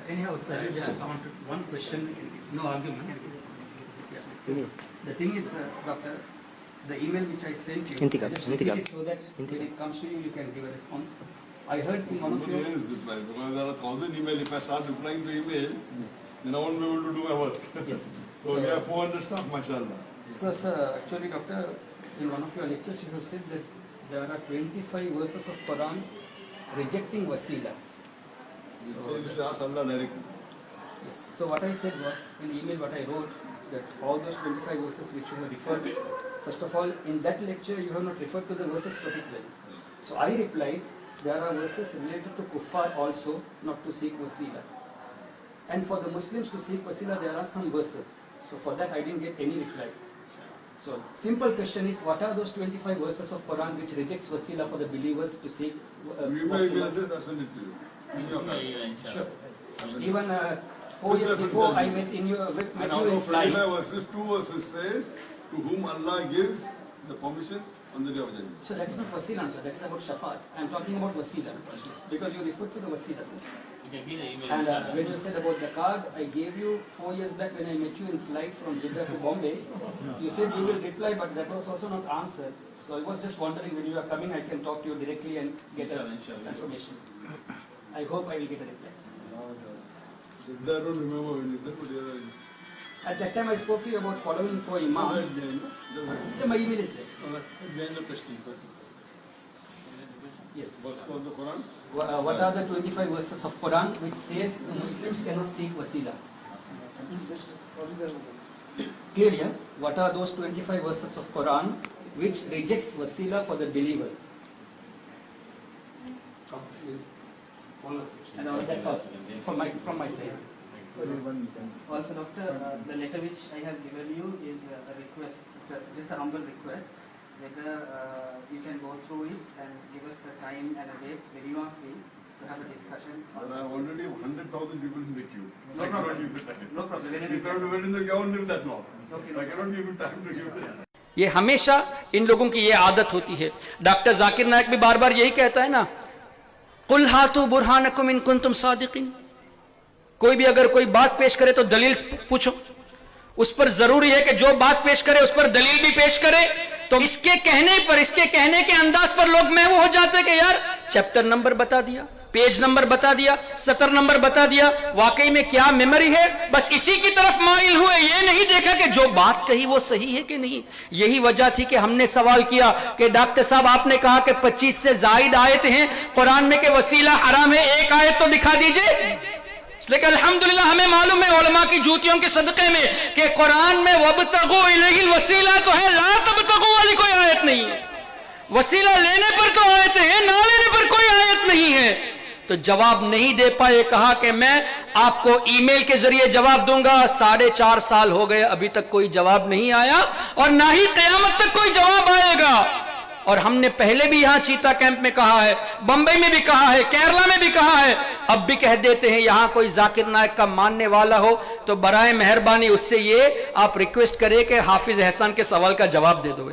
Anyhow, sir, just one question, no argument. Yeah. The thing is, Doctor, the email which I sent you, I just repeat it so that when it comes to you, you can give a response. I heard in one of your... Because there are 1,000 emails. If I start replying to email, then I won't be able to do my work. Yes. So we have 400 staff, mashallah. So, sir, actually, Doctor, in one of your lectures, you have said that there are 25 verses of Quran rejecting wasila. So you should ask Allah directly. Yes. So what I said was, in the email what I wrote, that all those 25 verses which you have referred, first of all, in that lecture you have not referred to the verses particularly. So I replied, there are verses related to kuffar also, not to seek wasila. And for the Muslims to seek wasila, there are some verses. So for that I didn't get any reply. So simple question is, what are those 25 verses of Quran which rejects wasila for the believers to seek wasila? Sure. Even 4 years before I met in your with And out of 25 verses, 2 verses says, to whom Allah gives the permission on the day of judgment. So that is not wasila, sir. That is about shafaat. I am talking about wasila because you referred to the wasila, sir. And when you said about the card, I gave you 4 years back when I met you in flight from Jeddah to Bombay. You said you will reply, but that was also not answered. So I was just wondering, when you are coming, I can talk to you directly and get information. I hope I will get a reply. I don't remember when you said, but at that time I spoke to you about following for imams. Yeah, my email is there. Yes. Verse of the Quran? What are the 25 verses of Quran which says the Muslims cannot seek wasila? Clear, yeah? What are those 25 verses of Quran which rejects wasila for the believers? And that's all from my side. Also, Doctor, the letter which I have given you is a request. It's just a humble request. Whether you can go through it and give us the time and a date when you are free to have a discussion. But I have already 100,000 people in the queue. No problem. No problem. If I have to wait in the queue, I won't give that long. I cannot give you time to give that. ये हमेशा इन लोगों की ये आदत होती है। Doctor Zakir Naik भी बार बार यही कहता है ना, कुल हातु बुरहानकुम इन कुंतुम सादिकीन। कोई भी अगर कोई बात पेश करे तो दलील पूछो। उस पर जरूरी है कि जो बात पेश करे उस पर दलील भी पेश करे। तो इसके कहने पर, इसके कहने के अंदाज पर लोग महव हो जाते कि यार चैप्टर नंबर बता दिया, पेज नंबर बता दिया, सतर नंबर बता दिया, वाकई में क्या मेमोरी है, बस इसी की तरफ माइल हुए, ये नहीं देखा कि जो बात कही वो सही है कि नहीं। यही वजह थी कि हमने सवाल किया कि डॉक्टर साहब आपने कहा कि 25 से जायद आयत हैं कुरान में कि वसीला हराम है, एक आयत तो दिखा दीजिए। लेकिन अल्हम्दुलिल्लाह हमें मालूम है उलमा की जूतियों के सदक़े में कि कुरान में वब्तगू इलैहिल वसीला तो है, ला तब्तगू वाली कोई आयत नहीं है। वसीला लेने पर तो आयत है, ना लेने पर कोई आयत नहीं है। तो जवाब नहीं दे पाए, कहा कि मैं आपको ईमेल के जरिए जवाब दूंगा। 4.5 साल हो गए, अभी तक कोई जवाब नहीं आया और ना ही क़यामत तक कोई जवाब आएगा। और हमने पहले भी यहां चीता कैंप में कहा है, बंबई में भी कहा है, केरला में भी कहा है, अब भी कह देते हैं, यहां कोई ज़ाकिर नाइक का मानने वाला हो तो बराए मेहरबानी उससे ये आप रिक्वेस्ट करें कि हाफिज एहसान के सवाल का जवाब दे दो।